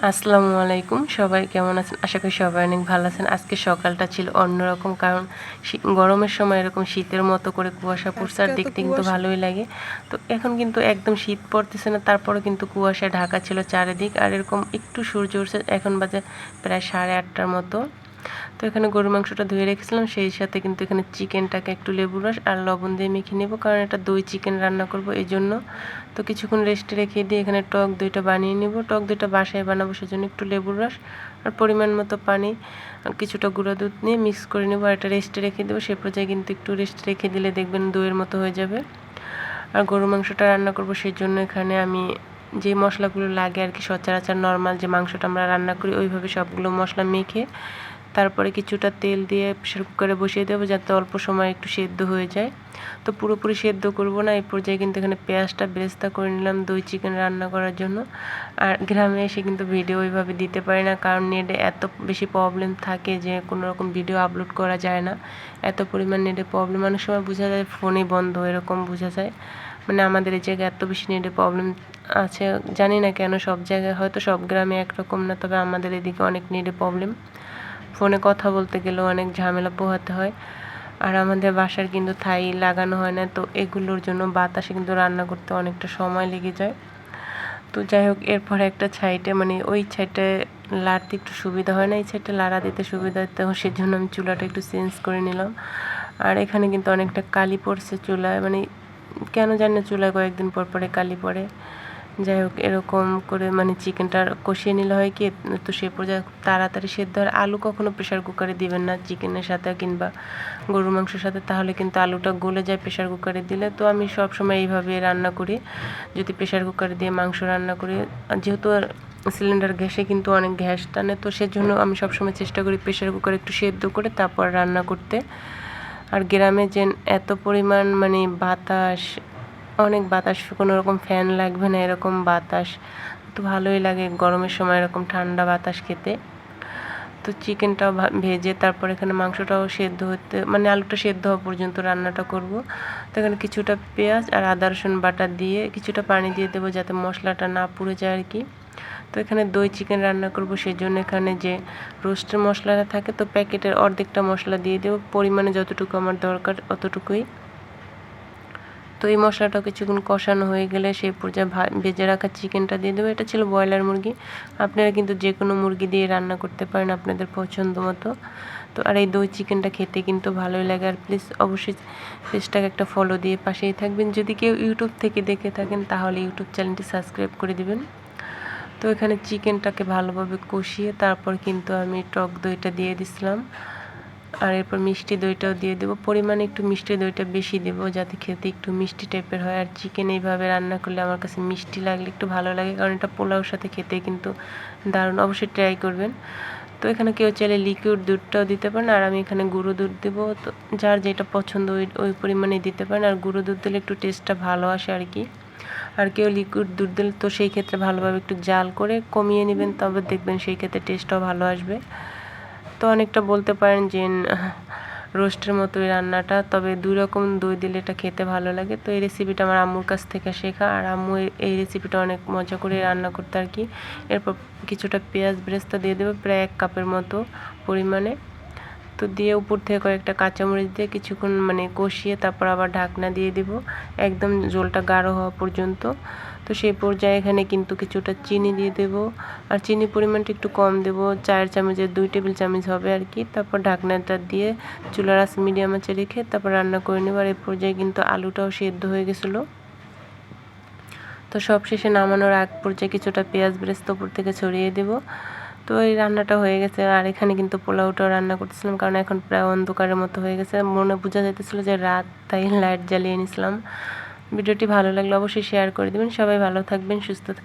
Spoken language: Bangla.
আসসালামু আলাইকুম, সবাই কেমন আছেন? আশা করি সবাই অনেক ভালো আছেন। আজকে সকালটা ছিল অন্যরকম, কারণ গরমের সময় এরকম শীতের মতো করে কুয়াশা পড়ছে আর দেখতে কিন্তু ভালোই লাগে। তো এখন কিন্তু একদম শীত পড়তেছে না, তারপরে কিন্তু কুয়াশায় ঢাকা ছিল চারিদিক, আর এরকম একটু সূর্য উঠছে। এখন বাজে প্রায় 8:30টার মতো। তো এখানে গরুর মাংসটা ধুয়ে রেখেছিলাম, সেই সাথে কিন্তু এখানে চিকেনটাকে একটু লেবুর রস আর লবণ দিয়ে মেখে নেব, কারণ এটা দই চিকেন রান্না করব এই জন্য। তো কিছুক্ষণ রেস্টে রেখে দিয়ে এখানে টক দইটা বানিয়ে নেব। টক দইটা বাসায় বানাবো, সেজন্য একটু লেবুর রস আর পরিমাণ মতো পানি, কিছুটা গুঁড়া দুধ নিয়ে মিক্স করে নেব আর এটা রেস্টে রেখে দেবো। সে পর্যায়ে কিন্তু একটু রেস্টে রেখে দিলে দেখবেন দইয়ের মতো হয়ে যাবে। আর গরুর মাংসটা রান্না করব, সেই জন্য এখানে আমি যে মশলাগুলো লাগে আর কি, সচরাচর নর্মাল যে মাংসটা আমরা রান্না করি ওইভাবে সবগুলো মশলা মেখে তারপরে কিছুটা তেল দিয়ে প্রেসার কুকারে বসিয়ে দেবো, যাতে অল্প সময় একটু সেদ্ধ হয়ে যায়। তো পুরোপুরি সেদ্ধ করব না। এই পর্যায়ে কিন্তু এখানে পেঁয়াজটা বেরেস্তা করে নিলাম দই চিকেন রান্না করার জন্য। আর গ্রামে এসে কিন্তু ভিডিও ওইভাবে দিতে পারি না, কারণ নেটে এত বেশি প্রবলেম থাকে যে কোনো রকম ভিডিও আপলোড করা যায় না। এত পরিমাণ নেটে প্রবলেম, অনেক সময় বোঝা যায় ফোনই বন্ধ, এরকম বোঝা যায়। মানে আমাদের এই জায়গায় এত বেশি নেটে প্রবলেম আছে, জানি না কেন। সব জায়গায় হয়তো, সব গ্রামে একরকম না, তবে আমাদের এদিকে অনেক নেটে প্রবলেম। ফোনে কথা বলতে গেলেও অনেক ঝামেলা পোহাতে হয়। আর আমাদের বাসার কিন্তু থাই লাগানো হয় না, তো এগুলোর জন্য বাতাসে কিন্তু রান্না করতে অনেকটা সময় লেগে যায়। তো যাই হোক, এরপরে একটা সাইডে মানে ওই সাইডটায় লাড়তে একটু সুবিধা হয় না, এই সাইডটা লাড়া দিতে সুবিধা, তো সেজন্য আমি চুলাটা একটু চেঞ্জ করে নিলাম। আর এখানে কিন্তু অনেকটা কালি পড়ছে চুলায়, মানে কেন জানি না চুলায় কয়েকদিন পর পরে কালি পড়ে। যাই হোক, এরকম করে মানে চিকেনটা কষিয়ে নিলে হয় কি, তো সে পর্যায়ে তাড়াতাড়ি সেদ্ধ হয়। আলু কখনো প্রেশার কুকারে দিবেন না চিকেনের সাথে কিংবা গরুর মাংসের সাথে, তাহলে কিন্তু আলুটা গলে যায় প্রেশার কুকারে দিলে। তো আমি সবসময় এইভাবে রান্না করি, যদি প্রেশার কুকারে দিয়ে মাংস রান্না করি। যেহেতু সিলিন্ডার গ্যাসে কিন্তু অনেক গ্যাস টানে, তো সেজন্য আমি সবসময় চেষ্টা করি প্রেশার কুকারে একটু সেদ্ধ করে তারপর রান্না করতে। আর গ্রামে যে এত পরিমাণ মানে বাতাস, অনেক বাতাস, কোনো রকম ফ্যান লাগবে না এরকম বাতাস, তো ভালোই লাগে গরমের সময় এরকম ঠান্ডা বাতাস খেতে। তো চিকেনটাও ভেজে তারপর এখানে মাংসটাও সেদ্ধ হতে, মানে আলুটা সেদ্ধ হওয়া পর্যন্ত রান্নাটা করব। তো এখানে কিছুটা পেঁয়াজ আর আদা রসুন বাটা দিয়ে কিছুটা পানি দিয়ে দেবো, যাতে মশলাটা না পুড়ে যায় আর কি। তো এখানে দই চিকেন রান্না করব, সেই জন্য এখানে যে রোস্টের মশলাটা থাকে, তো প্যাকেটের অর্ধেকটা মশলা দিয়ে দেবো, পরিমাণে যতটুকু আমার দরকার অতটুকুই। তো এই মশলাটা কিছুক্ষণ কষানো হয়ে গেলে সেই পর্যায়ে ভেজে রাখা চিকেনটা দিয়ে দেবো। এটা ছিল ব্রয়লার মুরগি, আপনারা কিন্তু যে কোনো মুরগি দিয়ে রান্না করতে পারেন আপনাদের পছন্দ মতো। তো আর এই দই চিকেনটা খেতে কিন্তু ভালোই লাগে। আর প্লিজ অবশ্যই পেজটাকে একটা ফলো দিয়ে পাশেই থাকবেন। যদি কেউ ইউটিউব থেকে দেখে থাকেন তাহলে ইউটিউব চ্যানেলটি সাবস্ক্রাইব করে দিবেন। তো এখানে চিকেনটাকে ভালোভাবে কষিয়ে তারপর কিন্তু আমি টক দইটা দিয়ে দিছিলাম, আর এরপর মিষ্টি দইটাও দিয়ে দেবো। পরিমাণে একটু মিষ্টি দইটা বেশি দেবো, যাতে খেতে একটু মিষ্টি টাইপের হয়। আর চিকেন এইভাবে রান্না করলে আমার কাছে মিষ্টি লাগলে একটু ভালো লাগে, কারণ এটা পোলাওর সাথে খেতে কিন্তু দারুণ, অবশ্যই ট্রাই করবেন। তো এখানে কেউ চাইলে লিকুইড দুধটাও দিতে পারেন, আর আমি এখানে গুঁড়ো দুধ দেবো। তো যার যেটা পছন্দ ওই পরিমাণে দিতে পারেন, আর গুঁড়ো দুধ দিলে একটু টেস্টটা ভালো আসে আর কি। আর কেউ লিকুইড দুধ দিলে তো সেই ক্ষেত্রে ভালোভাবে একটু জাল করে কমিয়ে নেবেন, তবে দেখবেন সেই ক্ষেত্রে টেস্টটাও ভালো আসবে। তো অনেকটা বলতে পারেন যে রোস্টের মতোই রান্নাটা, তবে দুই রকম দই দিলে এটা খেতে ভালো লাগে। তো এই রেসিপিটা আমার আম্মুর কাছ থেকে শেখা, আর আম্মু এই রেসিপিটা অনেক মজা করে রান্না করতে আর কি। এরপর কিছুটা পেঁয়াজ বেরেস্তা দিয়ে দেবো, প্রায় 1 কাপের মতো পরিমাণে। তো দিয়ে উপর থেকে কয়েকটা কাঁচামরিচ দিয়ে কিছুক্ষণ মানে কষিয়ে তারপর আবার ঢাকনা দিয়ে দিব, একদম ঝোলটা গাঢ় হওয়া পর্যন্ত। তো সেই পর্যায়ে এখানে কিন্তু কিছুটা চিনি দিয়ে দেব, আর চিনির পরিমাণটা একটু কম দেব, 4 চামচের 2 টেবিল চামচ হবে আর কি। তারপর ঢাকনাটা দিয়ে চুলার আঁচ মিডিয়াম আঁচে রেখে তারপর রান্না করে নেব। আর এই পর্যায়ে কিন্তু আলুটাও সেদ্ধ হয়ে গেছিলো। তো সবশেষে নামানোর আগ পর্যায়ে কিছুটা পেঁয়াজ বেরেস্তা উপর থেকে ছড়িয়ে দেব। তো এই রান্নাটা হয়ে গেছে। আর এখানে কিন্তু পোলাওটাও রান্না করতেছিলাম, কারণ এখন প্রায় অন্ধকারের মতো হয়ে গেছে, মনে বোঝা যাইতেছিল যে রাত, তাই লাইট জ্বালিয়ে নিয়েছিলাম। ভিডিওটি ভালো লাগলে অবশ্যই শেয়ার করে দেবেন। সবাই ভালো থাকবেন, সুস্থ থাকবেন।